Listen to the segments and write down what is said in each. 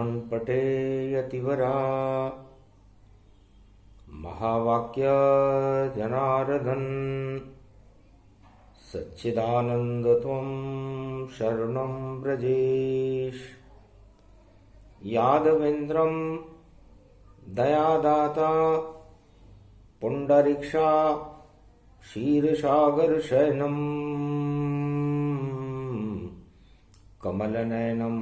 दर्पणपटे यतिवरा महावाक्य जनार्दन सच्चिदानंद त्वं शरणं व्रजेश। यादवेन्द्रं दयादाता पुंडरीक्षा क्षीरसागरशयनं कमलनयनं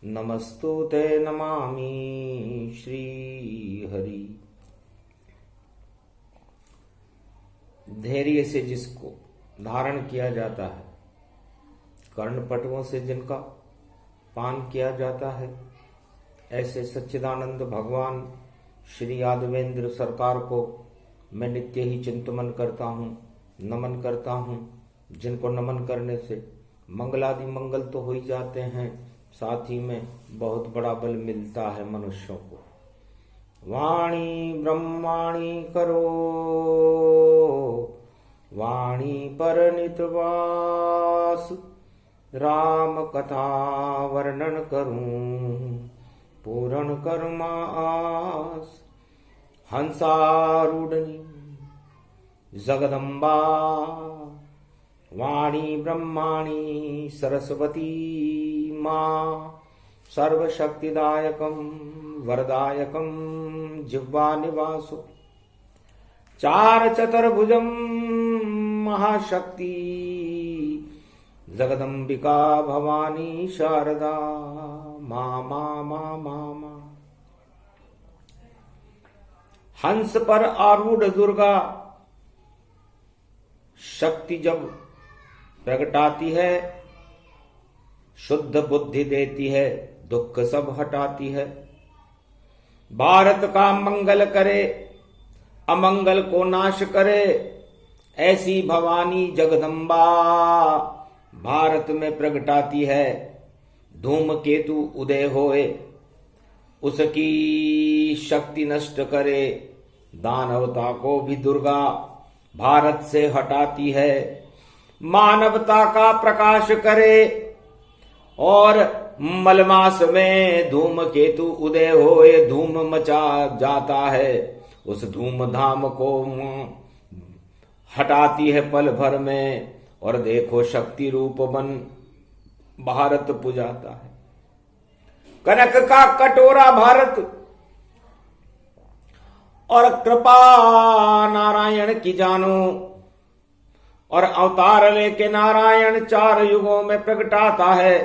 नमस्तुते नमामि श्रीहरि। धैर्य से जिसको धारण किया जाता है, कर्णपटुओं से जिनका पान किया जाता है, ऐसे सच्चिदानंद भगवान श्री यादवेंद्र सरकार को मैं नित्य ही चिंतन करता हूँ, नमन करता हूँ। जिनको नमन करने से मंगलादि मंगल तो हो ही जाते हैं, साथ ही में बहुत बड़ा बल मिलता है मनुष्यों को। वाणी ब्रह्माणी करो वाणी पर नितवास, राम कथा वर्णन करूं पूर्ण कर्मास। हंसारूढ़नी जगदम्बा वाणी ब्रह्माणी सरस्वती माँ, सर्वशक्तिदायकं वरदायकं जिह्वा निवासो। चार चतुर्भुजं महाशक्ति जगदम्बिका भवानी शारदा माँ माँ माँ माँ माँ। हंस पर आरूढ़ दुर्गा शक्ति जब प्रगटाती है, शुद्ध बुद्धि देती है, दुख सब हटाती है। भारत का मंगल करे, अमंगल को नाश करे, ऐसी भवानी जगदम्बा भारत में प्रगटाती है। धूमकेतु उदय होए, उसकी शक्ति नष्ट करे, दानवता को भी दुर्गा भारत से हटाती है। मानवता का प्रकाश करे और मलमास में धूमकेतु उदय होए, धूम मचा जाता है। उस धूमधाम को हटाती है पल भर में, और देखो शक्ति रूप बन भारत पुजाता है। कनक का कटोरा भारत और कृपा नारायण की जानो, और अवतार लेके नारायण चार युगों में प्रगटाता है।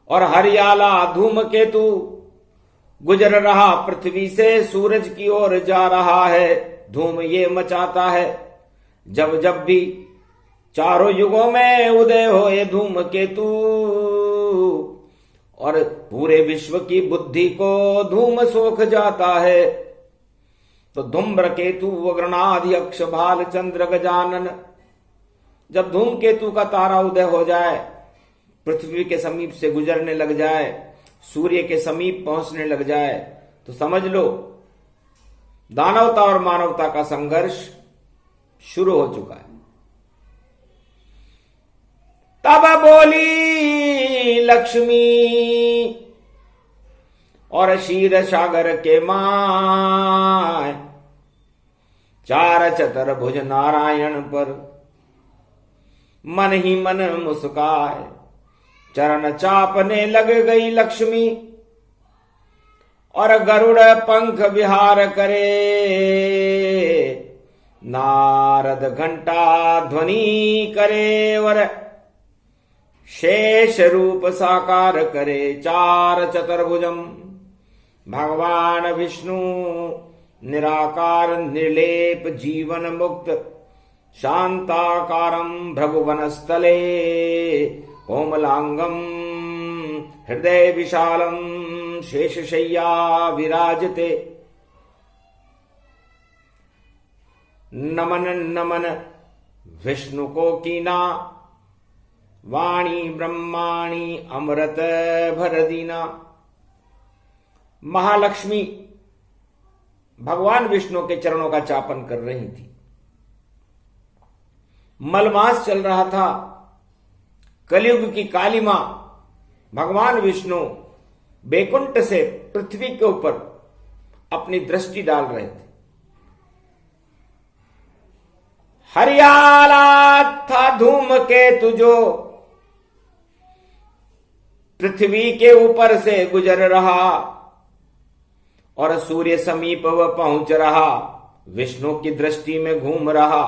और हरियाला धूमकेतु गुजर रहा पृथ्वी से, सूरज की ओर जा रहा है, धूम ये मचाता है। जब जब भी चारों युगों में उदय होए धूमकेतु, और पूरे विश्व की बुद्धि को धूम सोख जाता है। तो धूम्रकेतु अग्रनादि अक्ष भाल चंद्र गजानन, जब धूमकेतु का तारा उदय हो जाए, पृथ्वी के समीप से गुजरने लग जाए, सूर्य के समीप पहुंचने लग जाए, तो समझ लो दानवता और मानवता का संघर्ष शुरू हो चुका है। तब बोली लक्ष्मी और क्षीर सागर के माय, चार चतुर्भुज नारायण पर मन ही मन मुस्काए। चरण चापने लग गई लक्ष्मी, और गरुड़ पंख विहार करे। नारद घंटा ध्वनि करे, और शेष रूप साकार करे। चार चतुर्भुजम भगवान विष्णु निराकार निर्लेप जीवन मुक्त, शांताकारं भृगुवनस्थले कोमलांगम हृदय विशालम शेषशय्या विराजते। नमन नमन विष्णु को कीना, वाणी ब्रह्माणी अमृत भर दीना। महालक्ष्मी भगवान विष्णु के चरणों का चापन कर रही थी। मलमास चल रहा था, कलयुग की काली मां भगवान विष्णु बैकुंठ से पृथ्वी के ऊपर अपनी दृष्टि डाल रहे थे। हरियाला था धूमकेतु जो पृथ्वी के ऊपर से गुजर रहा, और सूर्य समीप वह पहुंच रहा, विष्णु की दृष्टि में घूम रहा।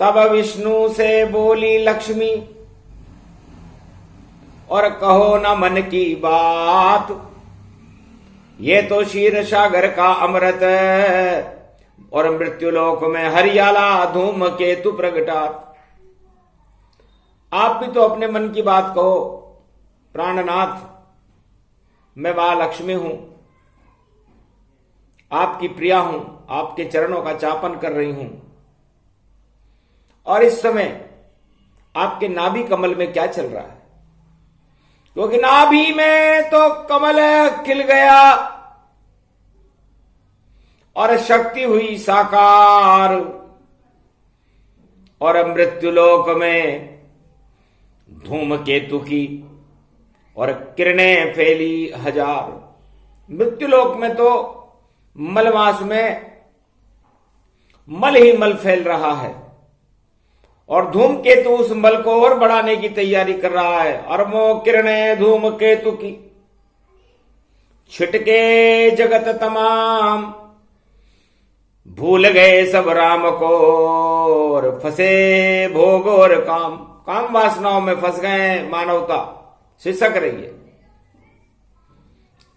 तब विष्णु से बोली लक्ष्मी, और कहो न मन की बात, ये तो क्षीर सागर का अमृत, और मृत्युलोक में हरियाला धूमकेतु प्रगटात। आप भी तो अपने मन की बात कहो प्राणनाथ, मैं मां लक्ष्मी हूं, आपकी प्रिया हूं, आपके चरणों का चापन कर रही हूं, और इस समय आपके नाभि कमल में क्या चल रहा है? क्योंकि नाभि में तो कमल खिल गया और शक्ति हुई साकार, और मृत्युलोक में धूमकेतु की और किरणें फैली हजार। मृत्युलोक में तो मलमास में मल ही मल फैल रहा है, और धूमकेतु उस मल को और बढ़ाने की तैयारी कर रहा है। अरबों किरणें धूमकेतु की, छिटके जगत तमाम, भूल गए सब राम को, और फंसे भोग और काम। काम वासनाओं में फंस गए मानवता, सिसक रही है।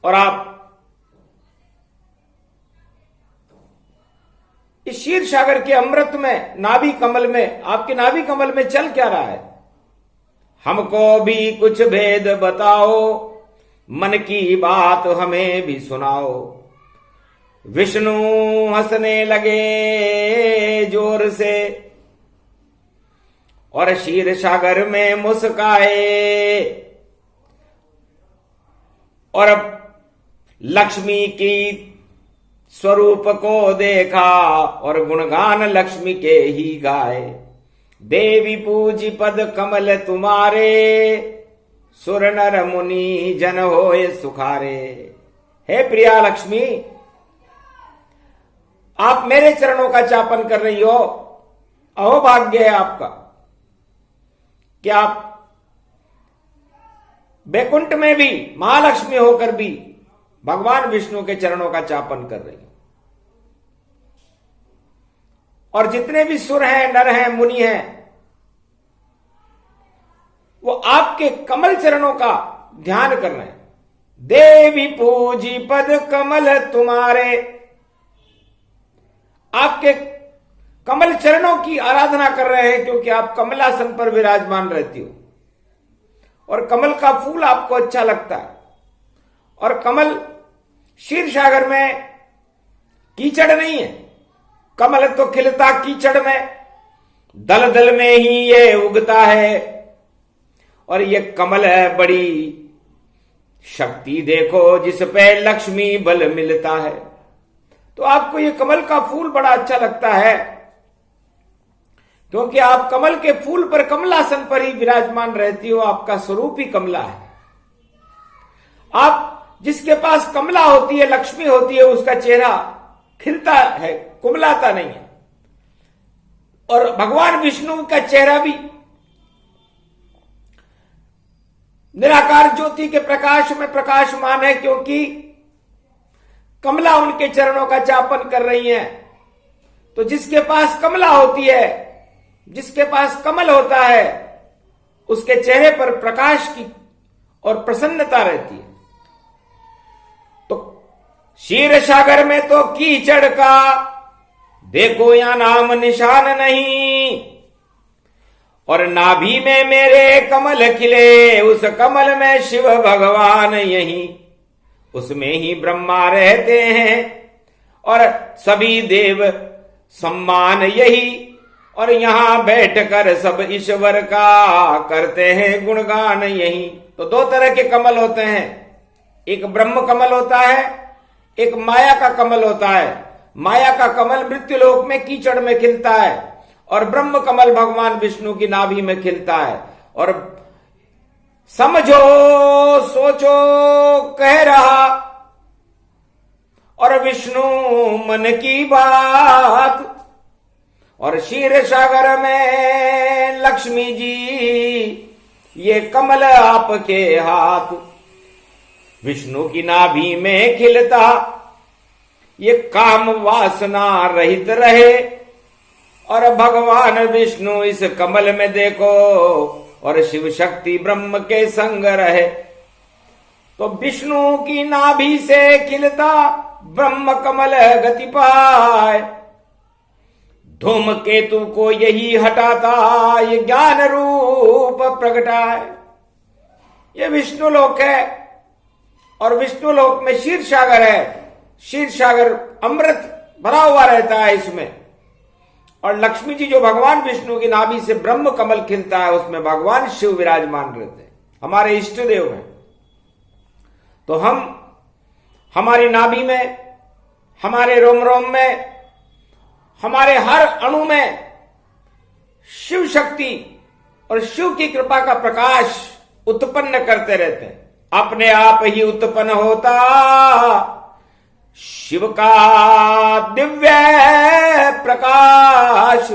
और आप इस क्षीर सागर के अमृत में, नाभि कमल में, आपके नाभि कमल में चल क्या रहा है? हमको भी कुछ भेद बताओ, मन की बात हमें भी सुनाओ। विष्णु हंसने लगे जोर से, और क्षीर सागर में मुस्काए, और अब लक्ष्मी की स्वरूप को देखा, और गुणगान लक्ष्मी के ही गाए। देवी पूजी पद कमल तुम्हारे, सुर नर मुनि जन होए सुखारे। हे प्रिया लक्ष्मी, आप मेरे चरणों का चापन कर रही हो, अहो भाग्य है आपका कि आप बैकुंठ में भी महालक्ष्मी होकर भी भगवान विष्णु के चरणों का चापन कर रही हो। और जितने भी सुर हैं, नर हैं, मुनि हैं, वो आपके कमल चरणों का ध्यान कर रहे हैं। देवी पूजी पद कमल तुम्हारे, आपके कमल चरणों की आराधना कर रहे हैं, क्योंकि आप कमलासन पर विराजमान रहती हो, और कमल का फूल आपको अच्छा लगता है। और कमल क्षीर सागर में कीचड़ नहीं है, कमल तो खिलता कीचड़ में, दल दल में ही ये उगता है। और ये कमल है बड़ी शक्ति, देखो जिस पे लक्ष्मी बल मिलता है। तो आपको ये कमल का फूल बड़ा अच्छा लगता है, क्योंकि आप कमल के फूल पर, कमलासन पर ही विराजमान रहती हो। आपका स्वरूप ही कमला है। आप जिसके पास कमला होती है, लक्ष्मी होती है, उसका चेहरा खिलता है, कुमलाता नहीं है। और भगवान विष्णु का चेहरा भी निराकार ज्योति के प्रकाश में प्रकाशमान है, क्योंकि कमला उनके चरणों का चापन कर रही है। तो जिसके पास कमला होती है, जिसके पास कमल होता है, उसके चेहरे पर प्रकाश की और प्रसन्नता रहती है। तो क्षीर सागर में तो कीचड़ का देखो यहां नाम निशान नहीं, और नाभि में मेरे कमल खिले, उस कमल में शिव भगवान यही, उसमें ही ब्रह्मा रहते हैं, और सभी देव सम्मान यही, और यहां बैठकर सब ईश्वर का करते हैं गुणगान यही। तो दो तरह के कमल होते हैं, एक ब्रह्म कमल होता है, एक माया का कमल होता है। माया का कमल मृत्युलोक में कीचड़ में खिलता है, और ब्रह्म कमल भगवान विष्णु की नाभि में खिलता है। और समझो सोचो कह रहा और विष्णु मन की बात। और क्षीर सागर में लक्ष्मी जी ये कमल आपके हाथ। विष्णु की नाभि में खिलता ये काम वासना रहित रहे। और भगवान विष्णु इस कमल में देखो और शिव शक्ति ब्रह्म के संग रहे। तो विष्णु की नाभि से खिलता ब्रह्म कमल गति पाए। धूमकेतु को यही हटाता ये ज्ञान रूप प्रगटाए। ये विष्णु लोक है और विष्णु लोक में क्षीर सागर है। क्षीर सागर अमृत भरा हुआ रहता है इसमें। और लक्ष्मी जी जो भगवान विष्णु की नाभि से ब्रह्म कमल खिलता है उसमें भगवान शिव विराजमान रहते हैं, हमारे इष्ट देव हैं। तो हम हमारी नाभि में, हमारे रोम रोम में, हमारे हर अणु में शिव शक्ति और शिव की कृपा का प्रकाश उत्पन्न करते रहते हैं। अपने आप ही उत्पन्न होता शिव का दिव्य प्रकाश।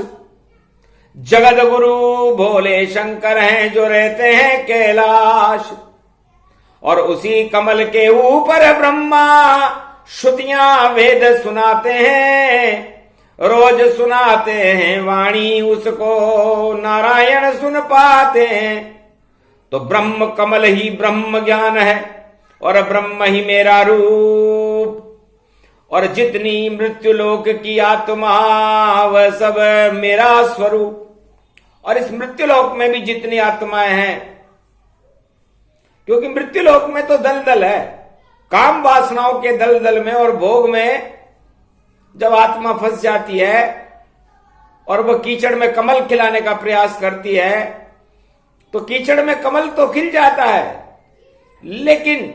जगत गुरु भोले शंकर हैं जो रहते हैं कैलाश। और उसी कमल के ऊपर ब्रह्मा श्रुतियां वेद सुनाते हैं। रोज सुनाते हैं वाणी उसको नारायण सुन पाते हैं। तो ब्रह्म कमल ही ब्रह्म ज्ञान है और ब्रह्म ही मेरा रूप। और जितनी मृत्युलोक की आत्मा वह सब मेरा स्वरूप। और इस मृत्युलोक में भी जितनी आत्माएं हैं, क्योंकि मृत्युलोक में तो दलदल है, काम वासनाओं के दलदल में और भोग में जब आत्मा फंस जाती है और वह कीचड़ में कमल खिलाने का प्रयास करती है तो कीचड़ में कमल तो खिल जाता है, लेकिन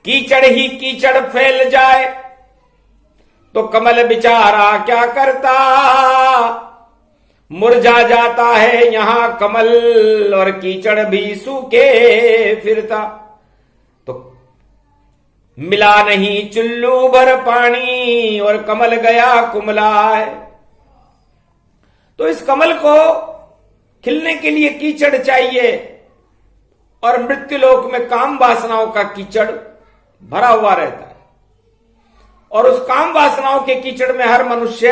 कीचड़ ही कीचड़ फैल जाए तो कमल बेचारा क्या करता, मुरझा जाता है यहां कमल और कीचड़ भी सूखे फिरता। तो मिला नहीं चुल्लू भर पानी और कमल गया कुमलाए। तो इस कमल को खिलने के लिए कीचड़ चाहिए और मृत्युलोक में काम वासनाओं का कीचड़ भरा हुआ रहता है। और उस काम वासनाओं के कीचड़ में हर मनुष्य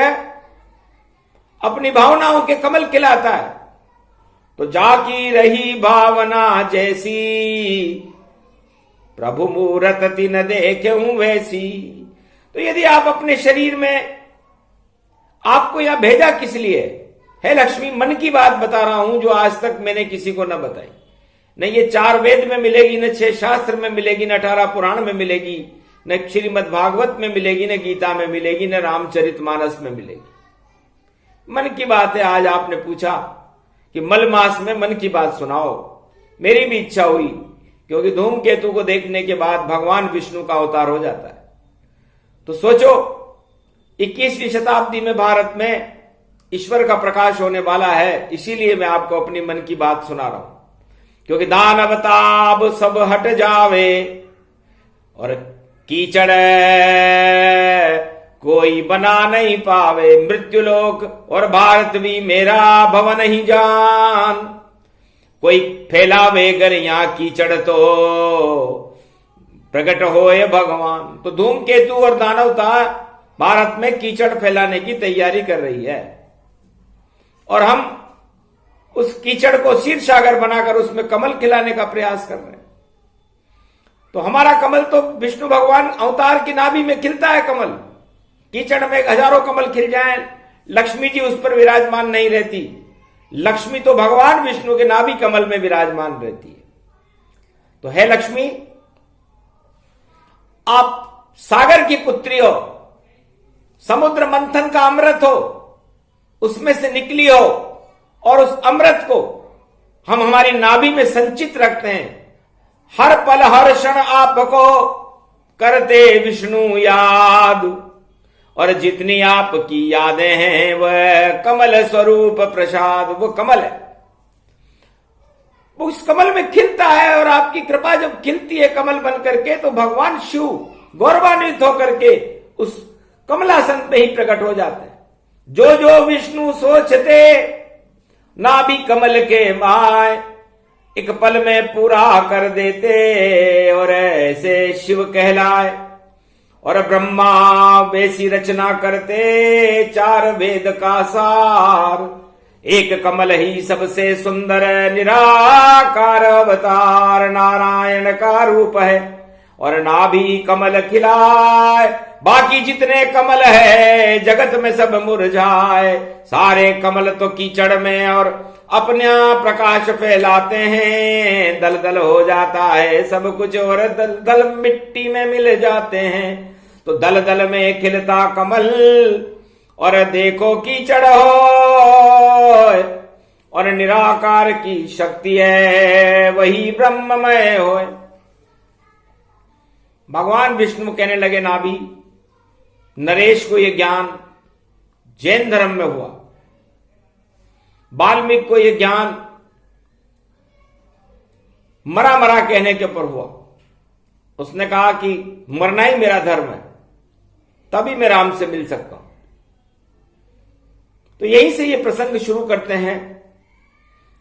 अपनी भावनाओं के कमल खिलाता है। तो जाकी रही भावना जैसी प्रभु मूरत तिन देखूं वैसी। तो यदि आप अपने शरीर में, आपको यहां भेजा किस लिए है? लक्ष्मी मन की बात बता रहा हूं जो आज तक मैंने किसी को न बताई। न ये 4 वेद में मिलेगी, न 6 शास्त्र में मिलेगी, न 18 पुराण में मिलेगी, न श्रीमद् भागवत में मिलेगी, न गीता में मिलेगी, न रामचरितमानस में मिलेगी। मन की बात है। आज आपने पूछा कि मल मास में मन की बात सुनाओ। मेरी भी इच्छा हुई, क्योंकि धूमकेतु को देखने के बाद भगवान विष्णु का अवतार हो जाता है। तो सोचो 21वीं शताब्दी में भारत में ईश्वर का प्रकाश होने वाला है, इसीलिए मैं आपको अपनी मन की बात सुना रहा हूं। क्योंकि दानव ताप सब हट जावे और कीचड़ कोई बना नहीं पावे। मृत्युलोक और भारत भी मेरा भवन ही जान। कोई फैलावे गर यहां कीचड़ तो प्रकट होए भगवान। तो धूमकेतु और दानवता भारत में कीचड़ फैलाने की तैयारी कर रही है और हम उस कीचड़ को क्षीर सागर बनाकर उसमें कमल खिलाने का प्रयास कर रहे हैं। तो हमारा कमल तो विष्णु भगवान अवतार की नाभि में खिलता है कमल। कीचड़ में हजारों कमल खिल जाएं, लक्ष्मी जी उस पर विराजमान नहीं रहती। लक्ष्मी तो भगवान विष्णु के नाभि कमल में विराजमान रहती है। तो है लक्ष्मी, आप सागर की पुत्री हो, समुद्र मंथन का अमृत हो, उसमें से निकली हो और उस अमृत को हम हमारी नाभि में संचित रखते हैं। हर पल हर क्षण आपको करते विष्णु याद और जितनी आपकी यादें हैं वह कमल स्वरूप प्रसाद। वो कमल है, उस कमल में खिलता है, और आपकी कृपा जब खिलती है कमल बन करके, तो भगवान शिव गौरवान्वित होकर के उस कमलासन पे ही प्रकट हो जाते हैं। जो जो विष्णु सोचते नाभि कमल के माय, एक पल में पूरा कर देते और ऐसे शिव कहलाए। और ब्रह्मा वैसी रचना करते, चार वेद का सार, एक कमल ही सबसे सुंदर निराकार अवतार नारायण का रूप है। और नाभि कमल खिलाए, बाकी जितने कमल है जगत में सब मुरझाए। सारे कमल तो कीचड़ में और अपना प्रकाश फैलाते हैं, दल दल हो जाता है सब कुछ और दल दल मिट्टी में मिल जाते हैं। तो दल दल में खिलता कमल और देखो कीचड़ हो, और निराकार की शक्ति है वही ब्रह्ममय हो। भगवान विष्णु कहने लगे नाभि, नरेश को यह ज्ञान जैन धर्म में हुआ, वाल्मीकि को यह ज्ञान मरा मरा कहने के ऊपर हुआ। उसने कहा कि मरना ही मेरा धर्म है, तभी मैं राम से मिल सकता हूं। तो यहीं से ये प्रसंग शुरू करते हैं,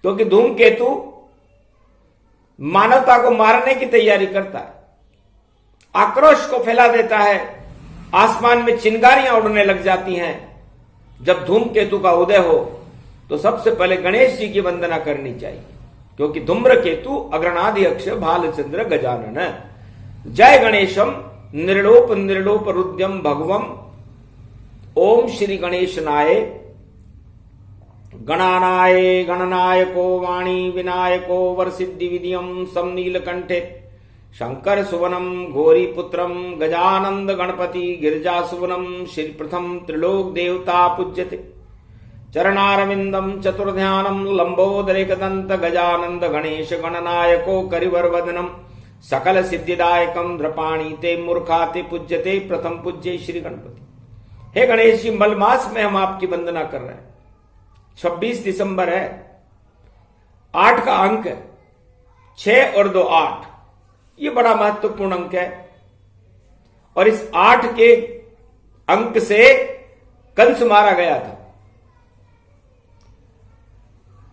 क्योंकि धूमकेतु मानवता को मारने की तैयारी करता है, आक्रोश को फैला देता है, आसमान में चिंगारियां उड़ने लग जाती हैं। जब धूमकेतु का उदय हो तो सबसे पहले गणेश जी की वंदना करनी चाहिए, क्योंकि धूम्रकेतु अग्रणादि अक्ष भालचंद्र गजानन। जय गणेशम निर्लोप निर्लोप रुद्यम भगवम, ओम श्री गणेशनाय गणानाय गणनायको वाणी विनायको वरसिद्धि विधियम सम नीलकंठे शंकर सुवनम घोरी पुत्रम गजानंद गणपति गिरिजा सुवनम श्री प्रथम त्रिलोक देवता पूज्यते चरणारविंदम चतुर्ध्यानम लंबोदरेकदंत गजानंद गणेश गणनायको करिवर वदनम सकल सिद्धिदायकम द्रपाणी ते मूर्खा ते पूज्यते प्रथम पूज्य श्री गणपति। हे गणेश जी, मलमास में हम आपकी वंदना कर रहे हैं। 26 दिसंबर है, 8 का अंक है, 6 और 2 8, ये बड़ा महत्वपूर्ण अंक है। और इस 8 के अंक से कंस मारा गया था,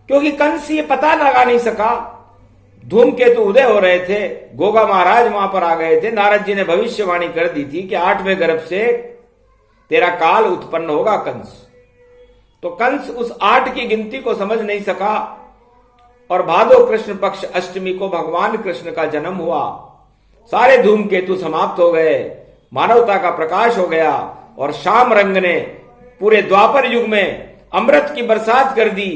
क्योंकि कंस ये पता लगा नहीं सका। धूमकेतु उदय हो रहे थे, गोगा महाराज वहां पर आ गए थे, नारद जी ने भविष्यवाणी कर दी थी कि 8वें गर्भ से तेरा काल उत्पन्न होगा कंस। तो कंस उस 8 की गिनती को समझ नहीं सका, और भादो कृष्ण पक्ष अष्टमी को भगवान कृष्ण का जन्म हुआ। सारे धूमकेतु समाप्त हो गए, मानवता का प्रकाश हो गया, और शाम रंग ने पूरे द्वापर युग में अमृत की बरसात कर दी।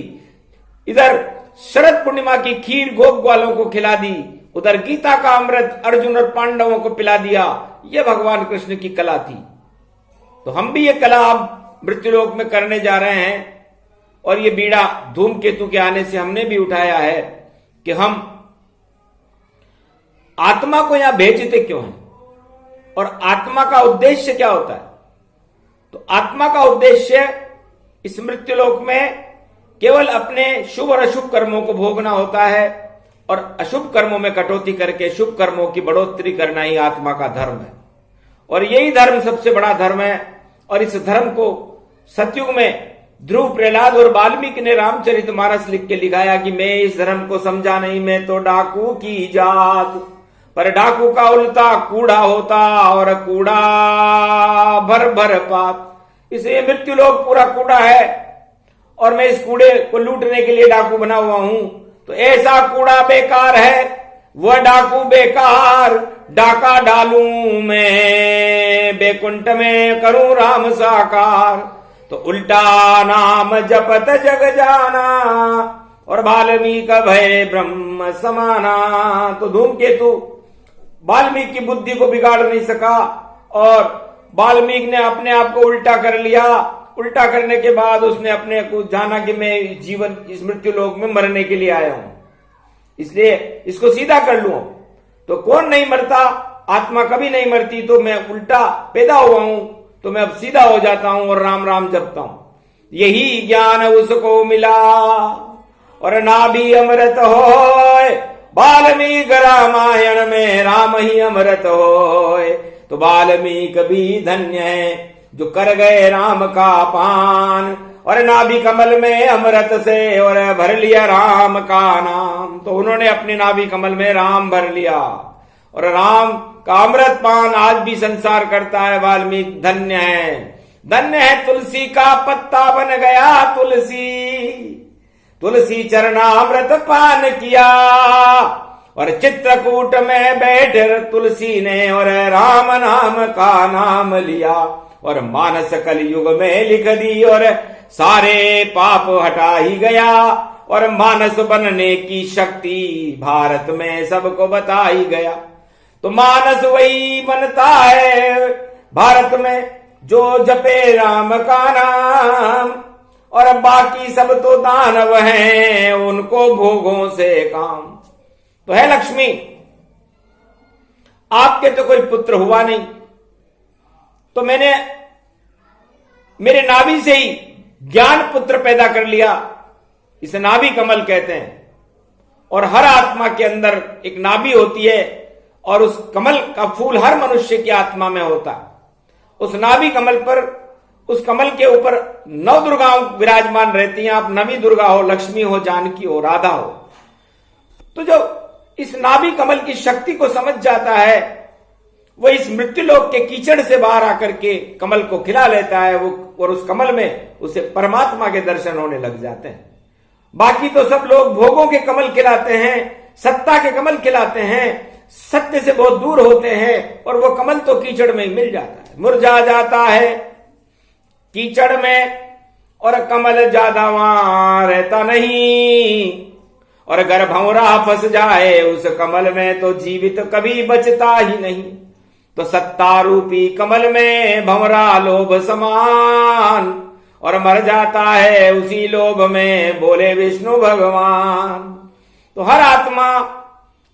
इधर शरद पूर्णिमा की खीर गोप ग्वालों को खिला दी, उधर गीता का अमृत अर्जुन और पांडवों को पिला दिया। यह भगवान कृष्ण की कला थी। तो हम भी ये कला अब मृत्युलोक में करने जा रहे हैं, और ये बीड़ा धूमकेतु के आने से हमने भी उठाया है कि हम आत्मा को यहां भेजते क्यों हैं, और आत्मा का उद्देश्य क्या होता है। तो आत्मा का उद्देश्य इस मृत्युलोक में केवल अपने शुभ और अशुभ कर्मों को भोगना होता है, और अशुभ कर्मों में कटौती करके शुभ कर्मों की बढ़ोतरी करना ही आत्मा का धर्म है। और यही धर्म सबसे बड़ा धर्म है। और इस धर्म को सतयुग में ध्रुव, प्रहलाद और वाल्मीकि ने रामचरितमानस लिख के लिखाया कि मैं इस धर्म को समझा नहीं, मैं तो डाकू की जात। पर डाकू का उल्टा कूड़ा होता, और कूड़ा भर भर पाप। इसलिए मृत्युलोक पूरा कूड़ा है, और मैं इस कूड़े को लूटने के लिए डाकू बना हुआ हूं। तो ऐसा कूड़ा बेकार है, वह डाकू बेकार, डाका डालूं मैं बैकुंठ में करूं राम साकार। तो उल्टा नाम जपत जग जाना, और वाल्मीकि भय ब्रह्म समाना। तो धूमकेतु वाल्मीकि की बुद्धि को बिगाड़ नहीं सका, और वाल्मीकि ने अपने आप को उल्टा कर लिया। उल्टा करने के बाद उसने अपने को जाना कि मैं जीवन इस मृत्यु लोक में मरने के लिए आया हूं, इसलिए इसको सीधा कर लूं। तो कौन नहीं मरता, आत्मा कभी नहीं मरती। तो मैं उल्टा पैदा हुआ हूं, तो मैं अब सीधा हो जाता हूं और राम राम जपता हूं। यही ज्ञान उसको मिला, और नाभि अमृत होय वाल्मीकि रामायण में राम ही अमृत होए। तो वाल्मीकि भी धन्य है जो कर गए राम का पान, और नाभि कमल में अमृत से और भर लिया राम का नाम। तो उन्होंने अपने नाभि कमल में राम भर लिया, और राम का अमृत पान आज भी संसार करता है। वाल्मीकि धन्य है, धन्य है तुलसी का पत्ता बन गया तुलसी, तुलसी चरणामृत पान किया, और चित्रकूट में बैठ तुलसी ने और राम नाम का नाम लिया, और मानस कलयुग में लिख दी और सारे पाप हटा ही गया, और मानस बनने की शक्ति भारत में सबको बता ही गया। तो मानस वही बनता है भारत में जो जपे राम का नाम, और बाकी सब तो दानव हैं, उनको भोगों से काम। तो है लक्ष्मी, आपके तो कोई पुत्र हुआ नहीं, तो मैंने मेरे नाभि से ही ज्ञान पुत्र पैदा कर लिया, इसे नाभि कमल कहते हैं। और हर आत्मा के अंदर एक नाभि होती है, और उस कमल का फूल हर मनुष्य की आत्मा में होता है। उस नाभि कमल पर, उस कमल के ऊपर 9 दुर्गाओं विराजमान रहती हैं। आप नवी दुर्गा हो, लक्ष्मी हो, जानकी हो, राधा हो। तो जो इस नाभि कमल की शक्ति को समझ जाता है, वो इस मृत्युलोक के कीचड़ से बाहर आकर के कमल को खिला लेता है, वो और उस कमल में उसे परमात्मा के दर्शन होने लग जाते हैं। बाकी तो सब लोग भोगों के कमल खिलाते हैं, सत्ता के कमल खिलाते हैं, सत्य से बहुत दूर होते हैं, और वो कमल तो कीचड़ में ही मिल जाता है, मुरझा जाता है कीचड़ में, और कमल ज्यादा वहां रहता नहीं। और अगर भंवरा फंस जाए उस कमल में तो जीवित कभी बचता ही नहीं। तो सत्ता रूपी कमल में भंवरा लोभ समान, और मर जाता है उसी लोभ में, बोले विष्णु भगवान। तो हर आत्मा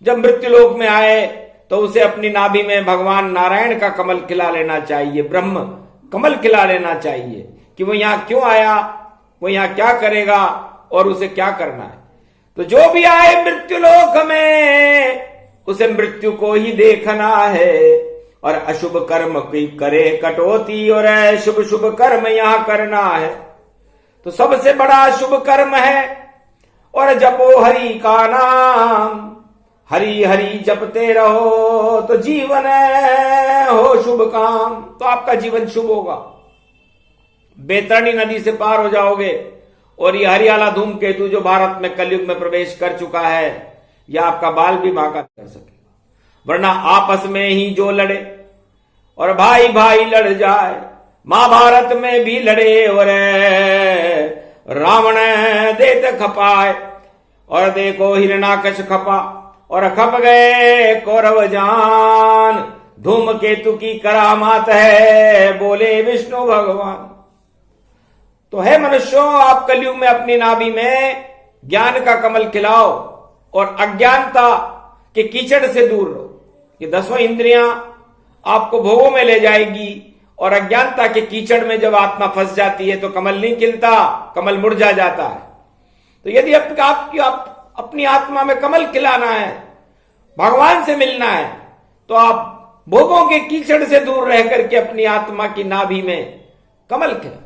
जब मृत्युलोक में आए तो उसे अपनी नाभि में भगवान नारायण का कमल खिला लेना चाहिए, ब्रह्म कमल खिला लेना चाहिए, कि वो यहां क्यों आया, वो यहां क्या करेगा, और उसे क्या करना है। तो जो भी आए मृत्युलोक में उसे मृत्यु को ही देखना है, और अशुभ कर्म की करे कटौती, और शुभ शुभ कर्म यहां करना है। तो सबसे बड़ा शुभ कर्म है, और जपो हरि का नाम, हरि हरि जपते रहो तो जीवन हो शुभ काम। तो आपका जीवन शुभ होगा, बैतरणी नदी से पार हो जाओगे, और ये हरियाला धूमकेतु जो भारत में कलयुग में प्रवेश कर चुका है, यह आपका बाल भी बांका कर सके। वरना आपस में ही जो लड़े और भाई भाई लड़ जाए, महाभारत में भी लड़े और रावण देत खपाए, और देखो हिरणाकश खपा और खप गए कौरव जान। धूमकेतु की करामात है, बोले विष्णु भगवान। तो है मनुष्यों, आप कलयुग में अपनी नाभि में ज्ञान का कमल खिलाओ, और अज्ञानता के कीचड़ से दूर रहो। ये 10 इंद्रियां आपको भोगों में ले जाएगी, और अज्ञानता के कीचड़ में जब आत्मा फंस जाती है तो कमल नहीं खिलता, कमल मुरझा जाता है। तो यदि आप अपनी आत्मा में कमल खिलाना है, भगवान से मिलना है, तो आप भोगों के कीचड़ से दूर रह करके अपनी आत्मा की नाभि में कमल खिला।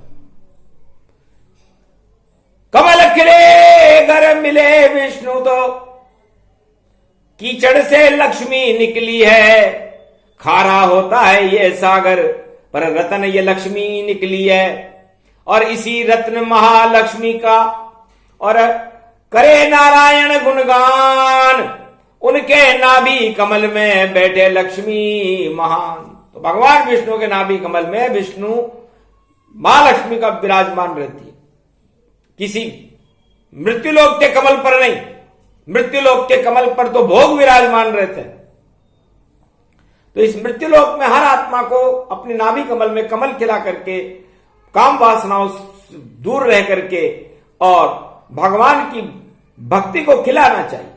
कमल खिले घर मिले विष्णु, तो कीचड़ से लक्ष्मी निकली है। खारा होता है ये सागर, पर रत्न ये लक्ष्मी निकली है। और इसी रत्न महालक्ष्मी का और करे नारायण गुणगान, उनके नाभि कमल में बैठे लक्ष्मी महान। तो भगवान विष्णु के नाभि कमल में विष्णु महालक्ष्मी का विराजमान रहती है, किसी मृत्युलोक के कमल पर नहीं। मृत्युलोक के कमल पर तो भोग विराजमान रहते हैं। तो इस मृत्युलोक में हर आत्मा को अपनी नाभि कमल में कमल खिला करके काम वासनाओं से दूर रह करके और भगवान की भक्ति को खिलाना चाहिए,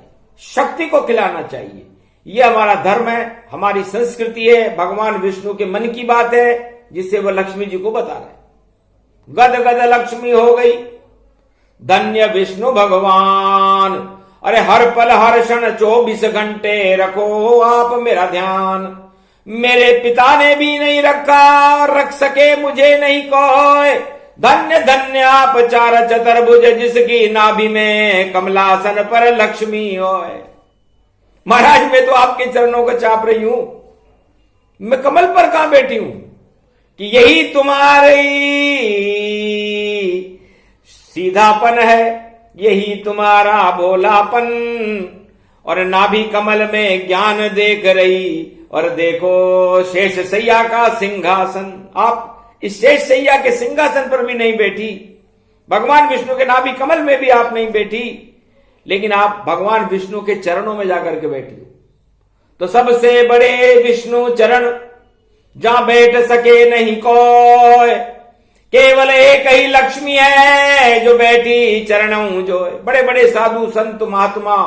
शक्ति को खिलाना चाहिए। यह हमारा धर्म है, हमारी संस्कृति है, भगवान विष्णु के मन की बात है, जिससे वह लक्ष्मी जी को बता रहे। गद गद लक्ष्मी हो गई, धन्य विष्णु भगवान। अरे हर पल हर क्षण 24 घंटे रखो आप मेरा ध्यान। मेरे पिता ने भी नहीं रखा, रख सके मुझे नहीं कोई। धन्य धन्य आप चार चतुर्भुज, जिसकी नाभि में कमलासन पर लक्ष्मी होए। महाराज मैं तो आपके चरणों को चाप रही हूं, मैं कमल पर कहां बैठी हूं कि यही तुम्हारी सीधापन है, यही तुम्हारा भोलापन। और नाभि कमल में ज्ञान देख रही, और देखो शेष सैया का सिंहासन। आप इस शेष सैया के सिंहासन पर भी नहीं बैठी, भगवान विष्णु के नाभि कमल में भी आप नहीं बैठी, लेकिन आप भगवान विष्णु के चरणों में जाकर के बैठी। तो सबसे बड़े विष्णु चरण, जहां बैठ सके नहीं कोई, केवल एक ही लक्ष्मी है जो बैठी चरणों जो। बड़े बड़े साधु संत महात्मा,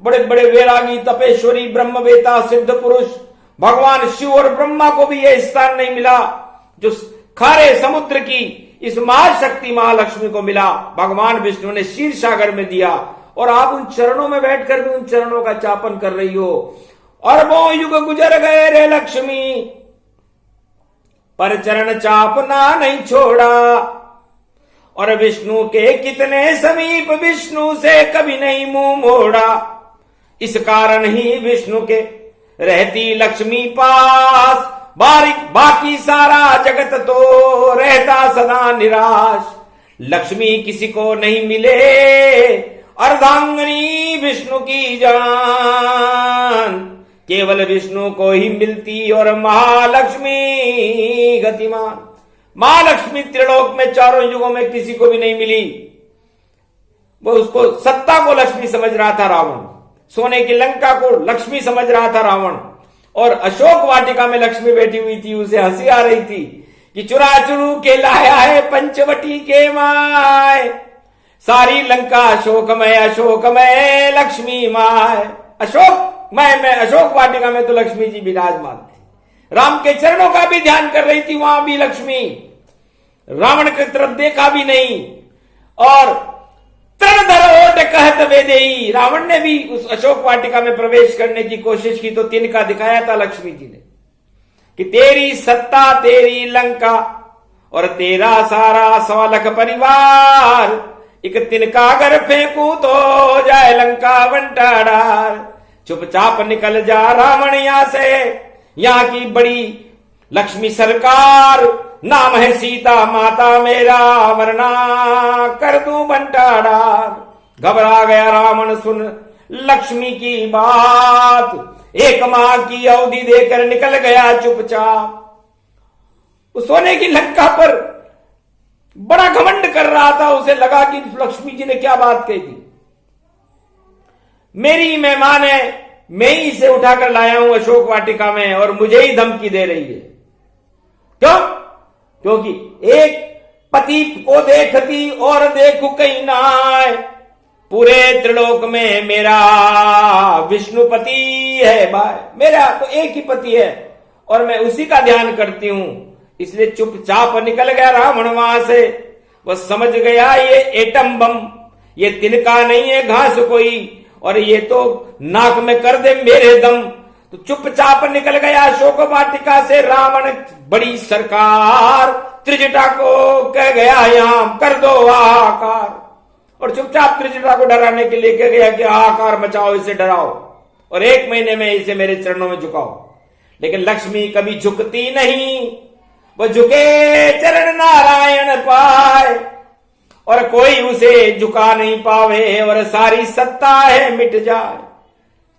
बड़े बड़े वैरागी तपेश्वरी ब्रह्मवेता सिद्ध पुरुष, भगवान शिव और ब्रह्मा को भी यह स्थान नहीं मिला जो खारे समुद्र की इस महाशक्ति महालक्ष्मी को मिला। भगवान विष्णु ने क्षीर सागर में दिया, और आप उन चरणों में बैठकर भी उन चरणों का चापन कर रही हो। अरबों युग गुजर गए रे लक्ष्मी, पर चरण चापना नहीं छोड़ा। और विष्णु के कितने समीप, विष्णु से कभी नहीं मुंह मोड़ा। इस कारण ही विष्णु के रहती लक्ष्मी पास, बाकी सारा जगत तो रहता सदा निराश। लक्ष्मी किसी को नहीं मिले, अर्धांगिनी विष्णु की जान, केवल विष्णु को ही मिलती। और महालक्ष्मी गतिमान, महालक्ष्मी त्रिलोक में चारों युगों में किसी को भी नहीं मिली। वो उसको सत्ता को लक्ष्मी समझ रहा था रावण, सोने की लंका को लक्ष्मी समझ रहा था रावण, और अशोक वाटिका में लक्ष्मी बैठी हुई थी, उसे हंसी आ रही थी कि चुरा चुरू के लाया है पंचवटी के माय। सारी लंका अशोकमय अशोकमय लक्ष्मी माय। मैं अशोक वाटिका में तो लक्ष्मी जी विराजमान थी। राम के चरणों का भी ध्यान कर रही थी, वहां भी लक्ष्मी। रावण की तरफ देखा भी नहीं, और तृणधर ओट कहत वेदेई, रावण ने भी उस अशोक वाटिका में प्रवेश करने की कोशिश की तो तिनका दिखाया था लक्ष्मी जी ने कि तेरी सत्ता तेरी लंका और तेरा सारा 100 लाख परिवार, एक तिनका अगर फेंकू तो जाए लंका बंटाडार। चुपचाप निकल जा रावण यहां से, यहां की बड़ी लक्ष्मी सरकार, नाम है सीता माता मेरा, वरना कर दूं बंटाडार। घबरा गया रावण सुन लक्ष्मी की बात, एक माह की अवधि देकर निकल गया चुपचाप। उस सोने की लंका पर बड़ा घमंड कर रहा था, उसे लगा कि लक्ष्मी जी ने क्या बात कही थी। मेरी मेहमान है, मैं ही इसे उठाकर लाया हूं अशोक वाटिका में, और मुझे ही धमकी दे रही है। क्यों? क्योंकि एक पति को देखती और देखू कहीं ना आए। पूरे त्रिलोक में मेरा विष्णुपति है भाई, मेरा तो एक ही पति है और मैं उसी का ध्यान करती हूं। इसलिए चुपचाप निकल गया रावण वहां से। वह समझ गया ये एटम बम, ये तिनका नहीं है घास कोई, और ये तो नाक में कर दे मेरे दम। तो चुपचाप निकल गया अशोक वाटिका से रावण। बड़ी सरकार त्रिजटा को कह गया यहां कर दो हाहाकार, और चुपचाप त्रिजटा को डराने के लिए कह गया कि हाहाकार मचाओ, इसे डराओ और 1 महीने में इसे मेरे चरणों में झुकाओ। लेकिन लक्ष्मी कभी झुकती नहीं, वो झुके चरण नारायण पाए, और कोई उसे झुका नहीं पावे, और सारी सत्ता है मिट जाए।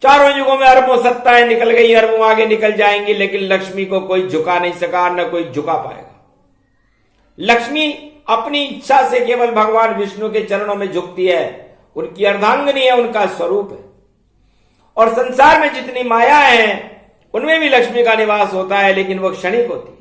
चारों युगों में अरबों सत्ताएं निकल गई, अरबों आगे निकल जाएंगी, लेकिन लक्ष्मी को कोई झुका नहीं सका, न कोई झुका पाएगा। लक्ष्मी अपनी इच्छा से केवल भगवान विष्णु के चरणों में झुकती है, उनकी अर्धांगिनी है, उनका स्वरूप है। और संसार में जितनी माया है उनमें भी लक्ष्मी का निवास होता है, लेकिन वो क्षणिक होती है,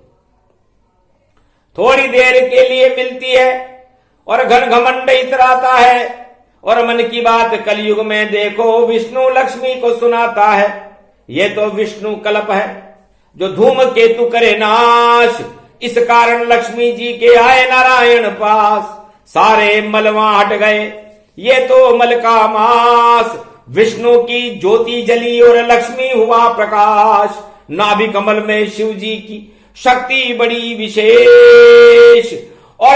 थोड़ी देर के लिए मिलती है और घन घमंड इतराता है। और मन की बात कलयुग में देखो विष्णु लक्ष्मी को सुनाता है। ये तो विष्णु कल्प है जो धूम केतु करे नाश, इस कारण लक्ष्मी जी के आए नारायण पास, सारे मल वहां हट गए। ये तो मल का मास विष्णु की ज्योति जली और लक्ष्मी हुआ प्रकाश। नाभि कमल में शिव जी की शक्ति बड़ी विशेष। और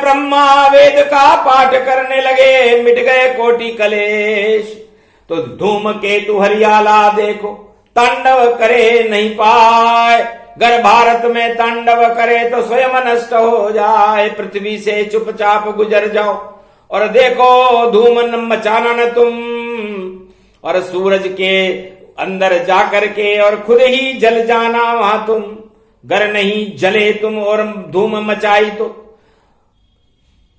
ब्रह्मा वेद का पाठ करने लगे, मिट गए कोटि कलेश। तो धूम केतु हरियाला देखो, तांडव करे नहीं पाए। गर भारत में तांडव करे तो स्वयं नष्ट हो जाए। पृथ्वी से चुपचाप गुजर जाओ और देखो धूम मचाना न तुम। और सूरज के अंदर जाकर के और खुद ही जल जाना वहां तुम। गर नहीं जले तुम और धूम मचाई तो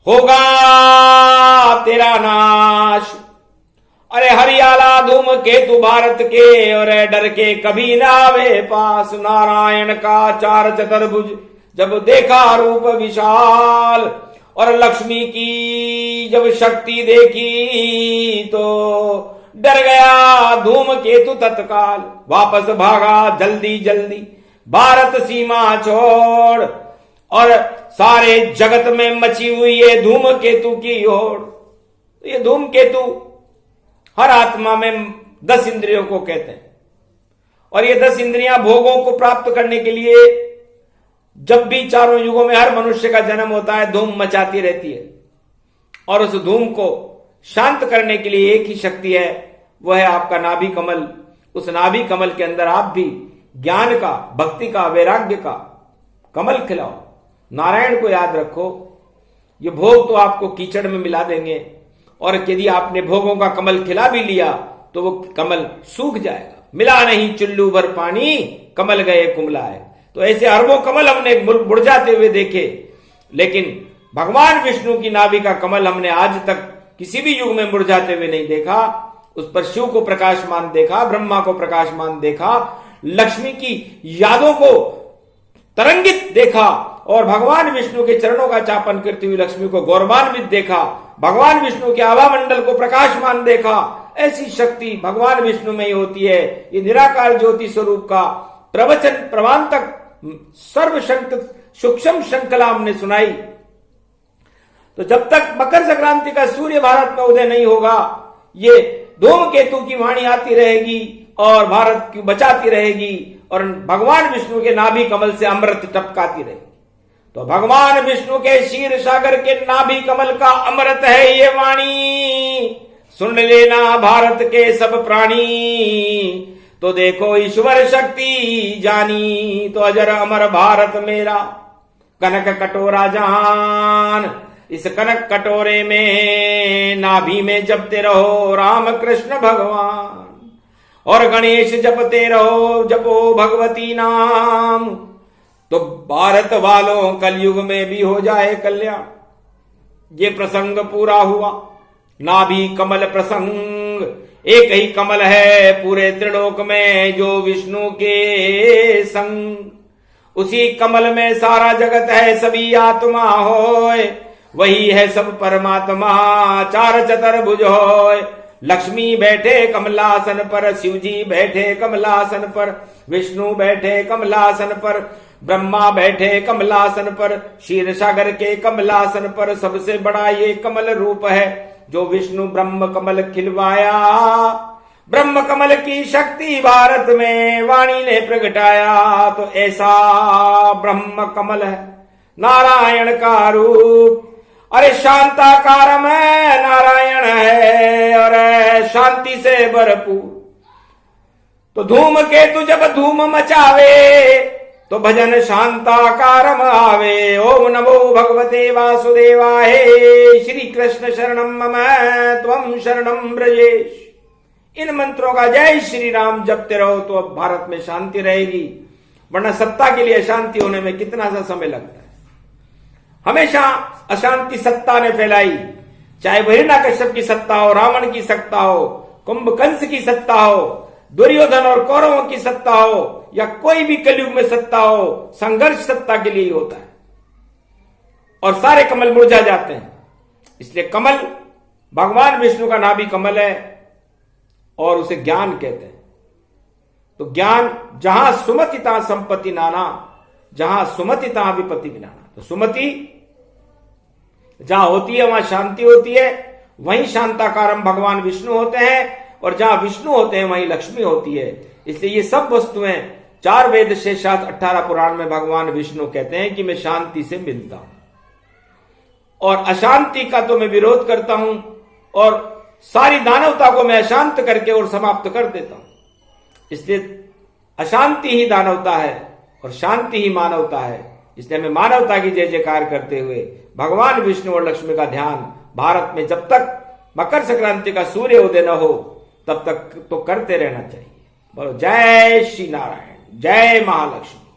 होगा तेरा नाश। अरे हरियाला धूम केतु भारत के, और डर के कभी ना आवे पास। नारायण का चार चतुर्भुज जब देखा रूप विशाल, और लक्ष्मी की जब शक्ति देखी तो डर गया धूम केतु तत्काल। वापस भागा जल्दी जल्दी भारत सीमा छोड़, और सारे जगत में मची हुई ये धूम केतु की होड़। ये धूम केतु हर आत्मा में 10 इंद्रियों को कहते हैं, और ये 10 इंद्रियां भोगों को प्राप्त करने के लिए जब भी चारों युगों में हर मनुष्य का जन्म होता है धूम मचाती रहती है। और उस धूम को शांत करने के लिए एक ही शक्ति है, वह है आपका नाभि कमल। उस नाभि कमल के अंदर आप भी ज्ञान का, भक्ति का, वैराग्य का कमल खिलाओ। नारायण को याद रखो। ये भोग तो आपको कीचड़ में मिला देंगे, और यदि आपने भोगों का कमल खिला भी लिया तो वो कमल सूख जाएगा। मिला नहीं चुल्लू भर पानी, कमल गए कुमलाए। तो ऐसे अरबों कमल हमने मुरझाते हुए देखे, लेकिन भगवान विष्णु की नाभि का कमल हमने आज तक किसी भी युग में मुरझाते हुए नहीं देखा। उस पर शिव को प्रकाशमान देखा, ब्रह्मा को प्रकाशमान देखा, लक्ष्मी की यादों को तरंगित देखा, और भगवान विष्णु के चरणों का चापन करती हुई लक्ष्मी को गौरवान्वित देखा। भगवान विष्णु के आभा मंडल को प्रकाशमान देखा। ऐसी शक्ति भगवान विष्णु में ही होती है। ये निराकार ज्योति स्वरूप का प्रवचन प्रमाणतक सर्वशक्त सूक्ष्म श्रृंखला हमने सुनाई। तो जब तक मकर संक्रांति का सूर्य भारत में उदय नहीं होगा, ये धूमकेतु की वाणी आती रहेगी और भारत की बचाती रहेगी, और भगवान विष्णु के नाभि कमल से अमृत टपकाती रहेगी। तो भगवान विष्णु के क्षीर सागर के नाभि कमल का अमृत है ये वाणी। सुन लेना भारत के सब प्राणी, तो देखो ईश्वर शक्ति जानी। तो अजर अमर भारत मेरा कनक कटोरा जहान। इस कनक कटोरे में नाभि में जपते रहो राम कृष्ण भगवान, और गणेश जपते रहो जपो भगवती नाम। तो भारत वालों कलयुग में भी हो जाए कल्याण। ये प्रसंग पूरा हुआ नाभि कमल प्रसंग। एक ही कमल है पूरे त्रिलोक में जो विष्णु के संग। उसी कमल में सारा जगत है, सभी आत्मा होय, वही है सब परमात्मा। चार चतुर्भुज होय, लक्ष्मी बैठे कमलासन पर, शिव जी बैठे कमलासन पर, विष्णु बैठे कमलासन पर, ब्रह्मा बैठे कमलासन पर, क्षीर सागर के कमलासन पर। सबसे बड़ा ये कमल रूप है जो विष्णु ब्रह्म कमल खिलवाया। ब्रह्म कमल की शक्ति भारत में वाणी ने प्रगटाया। तो ऐसा ब्रह्म कमल है नारायण का रूप। अरे शांताकारम है नारायण है, और शांति से भरपूर। तो धूम केतु जब धूम मचावे तो भजन शांताकारम आवे। ओम नमो भगवते वासुदेवाय। श्री कृष्ण शरणम मम त्वं शरणम ब्रजेश। इन मंत्रों का जय श्री राम जपते रहो तो अब भारत में शांति रहेगी, वरना सत्ता के लिए अशांति होने में कितना सा समय लगता है। हमेशा अशांति सत्ता ने फैलाई, चाहे वह हिरण्यकश्यप की सत्ता हो, रावण की सत्ता हो, कुंभकर्ण की सत्ता हो, दुर्योधन और कौरवों की सत्ता हो, या कोई भी कलयुग में सत्ता हो, संघर्ष सत्ता के लिए ही होता है और सारे कमल मुरझा जाते हैं। इसलिए कमल भगवान विष्णु का नाभि कमल है और उसे ज्ञान कहते हैं। तो ज्ञान जहां सुमतिता संपत्ति नाना, जहां सुमतिता विपत्ति विनाना। तो सुमति जहां होती है वहां शांति होती है, वहीं शांताकारम भगवान विष्णु होते हैं। और जहां विष्णु होते हैं वहीं लक्ष्मी होती है। इसलिए ये सब वस्तुएं 4 वेद से 18 पुराण में भगवान विष्णु कहते हैं कि मैं शांति से मिलता हूं और अशांति का तो मैं विरोध करता हूं और सारी दानवता को मैं अशांत करके और समाप्त कर देता हूं। इसलिए अशांति ही दानवता है और शांति ही मानवता है। इसलिए हमें मानवता की जय जयकार करते हुए भगवान विष्णु और लक्ष्मी का ध्यान भारत में जब तक मकर संक्रांति का सूर्य उदय न हो तब तक तो करते रहना चाहिए। बोलो जय श्री नारायण, जय महालक्ष्मी।